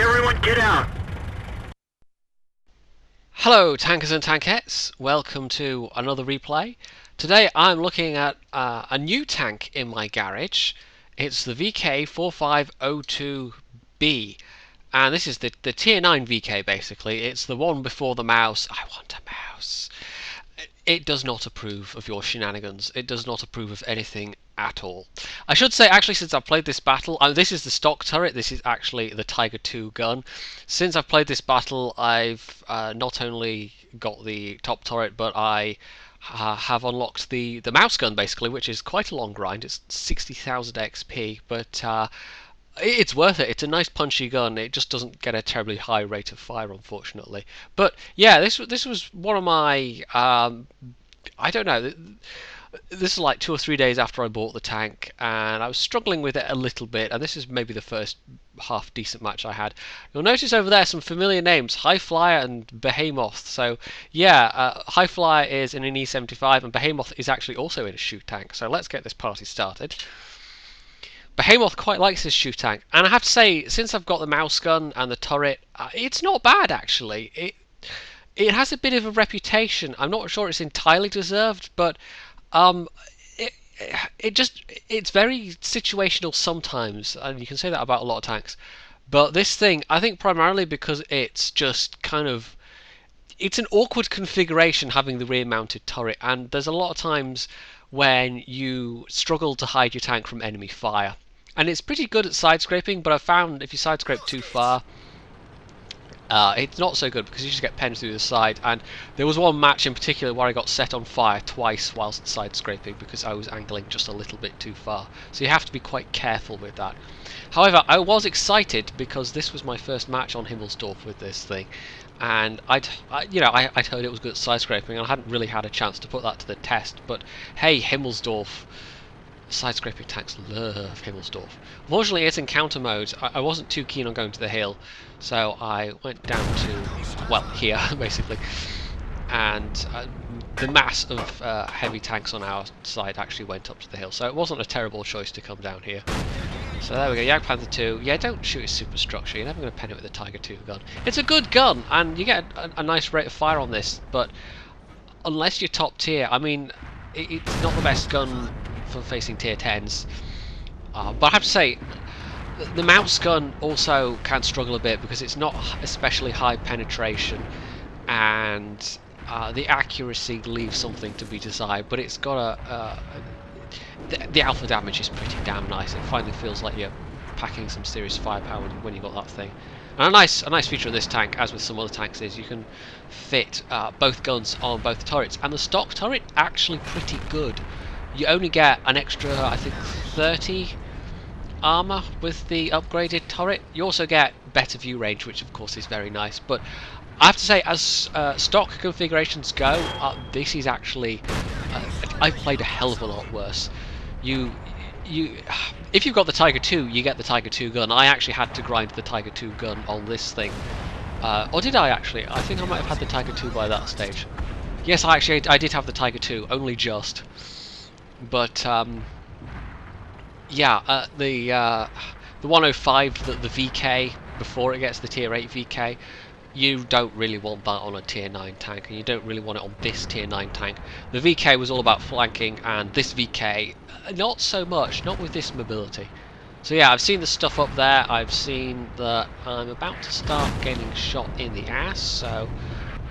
Everyone get out! Hello tankers and tankettes, welcome to another replay. Today I'm looking at a new tank in my garage. It's the VK45.02B, and this is the tier 9 VK basically. It's the one before the mouse. I want a mouse. It does not approve of your shenanigans. It does not approve of anything at all. I should say, actually, since I've played this battle, this is the stock turret. This is actually the Tiger II gun. Since I've played this battle, I've not only got the top turret, but I have unlocked the mouse gun, basically, which is quite a long grind. It's 60,000 XP, but it's worth it. It's a nice punchy gun. It just doesn't get a terribly high rate of fire, unfortunately. But yeah, this was one of my I don't know. This is like 2 or 3 days after I bought the tank, and I was struggling with it a little bit. And this is maybe the first half decent match I had. You'll notice over there some familiar names: High Flyer and Behemoth. So yeah, High Flyer is in an E75, and Behemoth is actually also in a shoot tank. So let's get this party started. Behemoth quite likes his shoot tank, and I have to say, since I've got the mouse gun and the turret, it's not bad actually. It has a bit of a reputation. I'm not sure it's entirely deserved, but it's very situational sometimes, and you can say that about a lot of tanks. But this thing, I think primarily because it's just kind of, it's an awkward configuration having the rear mounted turret, and there's a lot of times when you struggle to hide your tank from enemy fire. And it's pretty good at side scraping, but I've found if you side scrape too far, it's not so good because you just get penned through the side. And there was one match in particular where I got set on fire twice whilst side scraping because I was angling just a little bit too far. So you have to be quite careful with that. However, I was excited because this was my first match on Himmelsdorf with this thing, and I'd heard it was good at side scraping, and I hadn't really had a chance to put that to the test. But hey, Himmelsdorf. Side scraping tanks love Himmelsdorf. Unfortunately, it's in counter mode. I wasn't too keen on going to the hill, so I went down to, well, here basically. And the mass of heavy tanks on our side actually went up to the hill, so it wasn't a terrible choice to come down here. So there we go, Jagdpanther 2. Yeah, don't shoot his superstructure. You're never going to pen it with a Tiger II gun. It's a good gun, and you get a nice rate of fire on this, but unless you're top tier, I mean, it's not the best gun for facing tier 10s. But I have to say, the mouse gun also can struggle a bit because it's not especially high penetration, and the accuracy leaves something to be desired. But it's got the alpha damage is pretty damn nice. It finally feels like you're packing some serious firepower when you got that thing. And a nice feature of this tank, as with some other tanks, is you can fit both guns on both turrets, and the stock turret actually pretty good. You only get an extra, I think, 30 armor with the upgraded turret. You also get better view range, which of course is very nice. But I have to say, as stock configurations go, this is actually I've played a hell of a lot worse. If you've got the Tiger II, you get the Tiger II gun. I actually had to grind the Tiger II gun on this thing. Or did I actually? I think I might have had the Tiger II by that stage. Yes, I did have the Tiger II, only just. But yeah, the 105, the VK before it gets the tier 8 VK, you don't really want that on a tier 9 tank, and you don't really want it on this tier 9 tank. The VK was all about flanking, and this VK, not so much, not with this mobility. So yeah, I've seen the stuff up there. I've seen that I'm about to start getting shot in the ass, so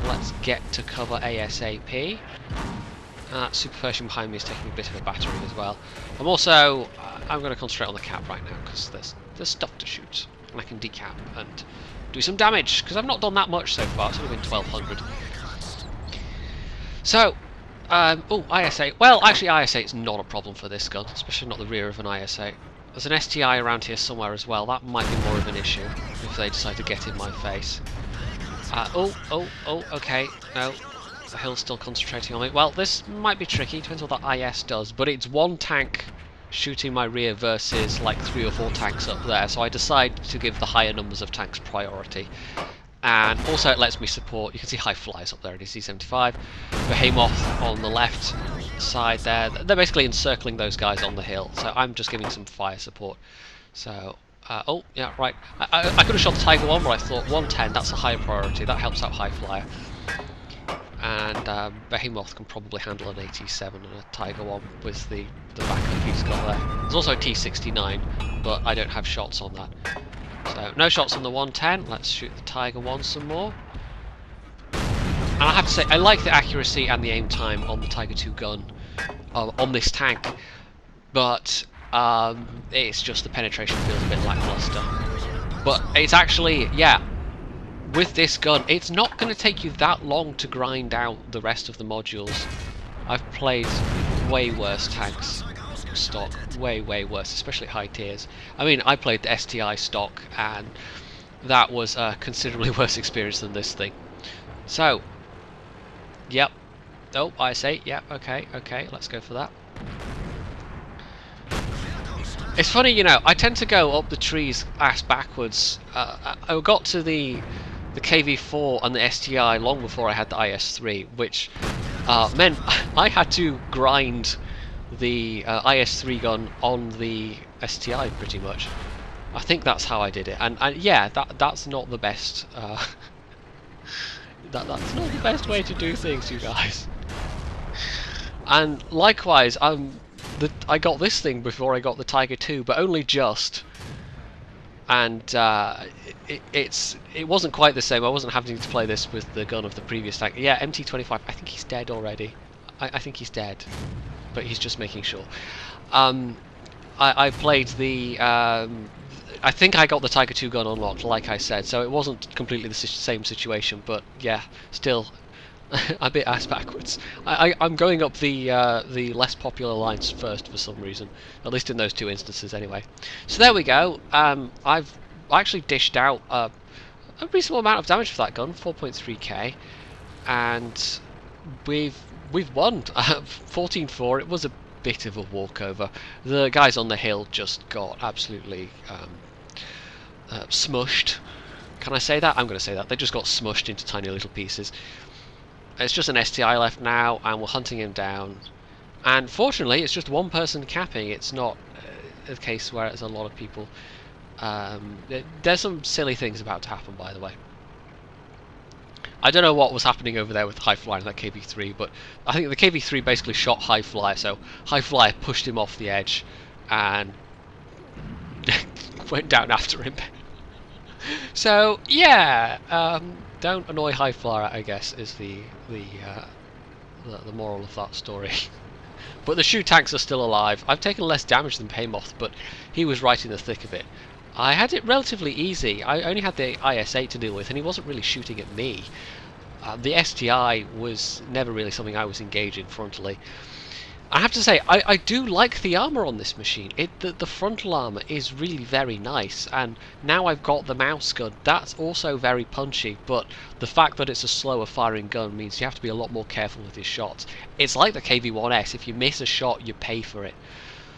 let's get to cover ASAP. Super Pershing behind me is taking a bit of a battering as well. I'm also, I'm going to concentrate on the cap right now because there's stuff to shoot, and I can decap and do some damage because I've not done that much so far. It's only been 1200. So, oh, IS-8. Well, actually, IS-8 is not a problem for this gun, especially not the rear of an IS-8. There's an STI around here somewhere as well. That might be more of an issue if they decide to get in my face. Okay, no. The hill's still concentrating on me. Well, this might be tricky, depends what that IS does, but it's one tank shooting my rear versus like 3 or 4 tanks up there, so I decide to give the higher numbers of tanks priority. And also it lets me support, you can see High Flyers up there, it is C75, Behemoth on the left side there. They're basically encircling those guys on the hill, so I'm just giving some fire support. So Oh, yeah, right. I could have shot the Tiger 1, but I thought 110, that's a higher priority. That helps out High Flyer. And Behemoth can probably handle an AT7 and a Tiger 1 with the backup he's got there. There's also a T69, but I don't have shots on that. So, no shots on the 110. Let's shoot the Tiger 1 some more. And I have to say, I like the accuracy and the aim time on the Tiger 2 gun on this tank, but it's just the penetration feels a bit lackluster. But it's actually, yeah, with this gun, it's not going to take you that long to grind out the rest of the modules. I've played way worse tanks stock, way worse, especially high tiers. I mean, I played the STI stock, and that was a considerably worse experience than this thing. So, yep. Oh, I say, yep, okay, let's go for that. It's funny, you know, I tend to go up the trees ass backwards. I got to the KV4 and the STI long before I had the IS3, which meant I had to grind the IS3 gun on the STI pretty much. I think that's how I did it, and yeah, that's not the best. That's not the best way to do things, you guys. And likewise, I got this thing before I got the Tiger 2, but only just. And it wasn't quite the same. I wasn't having to play this with the gun of the previous tank. Yeah, MT25. I think he's dead already. I think he's dead, but he's just making sure. I played the. I think I got the Tiger 2 gun unlocked, like I said, so it wasn't completely the same situation. But yeah, still a bit ass backwards. I'm going up the less popular lines first for some reason, at least in those two instances anyway. So there we go. I've actually dished out a reasonable amount of damage for that gun, 4.3k, and we've won 14-4. It was a bit of a walkover. The guys on the hill just got absolutely smushed. Can I say that? I'm going to say that. They just got smushed into tiny little pieces. It's just an STI left now, and we're hunting him down. And fortunately, it's just one person capping. It's not a case where it's a lot of people. There's some silly things about to happen, by the way. I don't know what was happening over there with High Flyer and that KV3, but I think the KV3 basically shot High Flyer, so High Flyer pushed him off the edge and went down after him. So yeah, don't annoy High Flyer, I guess, is the moral of that story. But the shoe tanks are still alive. I've taken less damage than Behemoth, but he was right in the thick of it. I had it relatively easy. I only had the IS-8 to deal with, and he wasn't really shooting at me. The STI was never really something I was engaging frontally. I have to say, I do like the armour on this machine. The frontal armour is really very nice, and now I've got the mouse gun, that's also very punchy, but the fact that it's a slower firing gun means you have to be a lot more careful with your shots. It's like the KV-1S, if you miss a shot, you pay for it.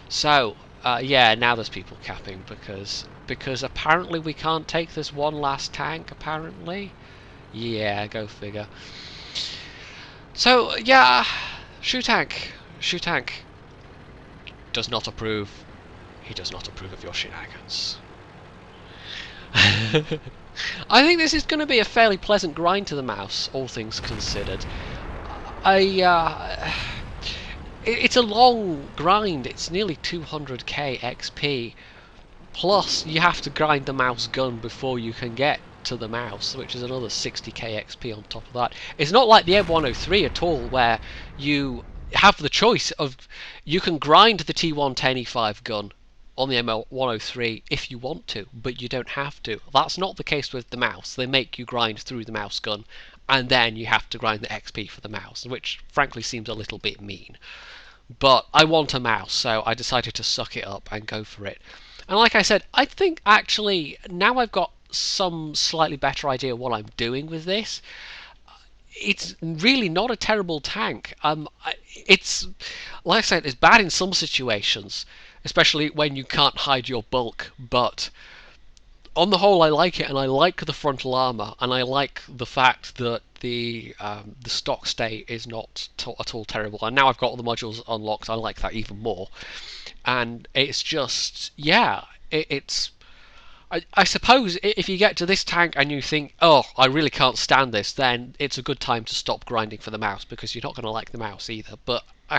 So, yeah, now there's people capping, because apparently we can't take this one last tank, apparently. Yeah, go figure. So, yeah, shoe tank does not approve. He does not approve of your shenanigans. I think this is going to be a fairly pleasant grind to the mouse, all things considered. It's a long grind. It's nearly 200k XP. Plus, you have to grind the mouse gun before you can get to the mouse, which is another 60k XP on top of that. It's not like the M103 at all, where you have the choice of, you can grind the T110E5 gun on the M103 if you want to, but you don't have to. That's not the case with the mouse. They make you grind through the mouse gun, and then you have to grind the XP for the mouse, which frankly seems a little bit mean. But I want a mouse, so I decided to suck it up and go for it. And like I said, I think actually now I've got some slightly better idea what I'm doing with this. It's really not a terrible tank. It's, like I said, it's bad in some situations, especially when you can't hide your bulk, but on the whole I like it, and I like the frontal armour, and I like the fact that the stock state is not at all terrible, and now I've got all the modules unlocked, I like that even more. And it's just, yeah, it's I suppose if you get to this tank and you think, oh, I really can't stand this, then it's a good time to stop grinding for the mouse, because you're not going to like the mouse either. But I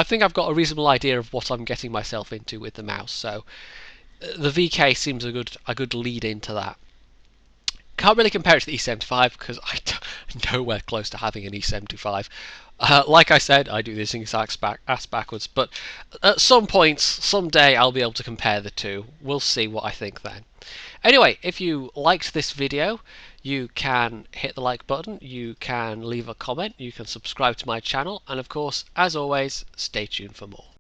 think I've got a reasonable idea of what I'm getting myself into with the mouse, so the VK seems a good lead into that. Can't really compare it to the E75 because I'm nowhere close to having an E75. Like I said, I do this exact ass backwards, but at some points, someday I'll be able to compare the two. We'll see what I think then. Anyway, if you liked this video, you can hit the like button, you can leave a comment, you can subscribe to my channel, and of course, as always, stay tuned for more.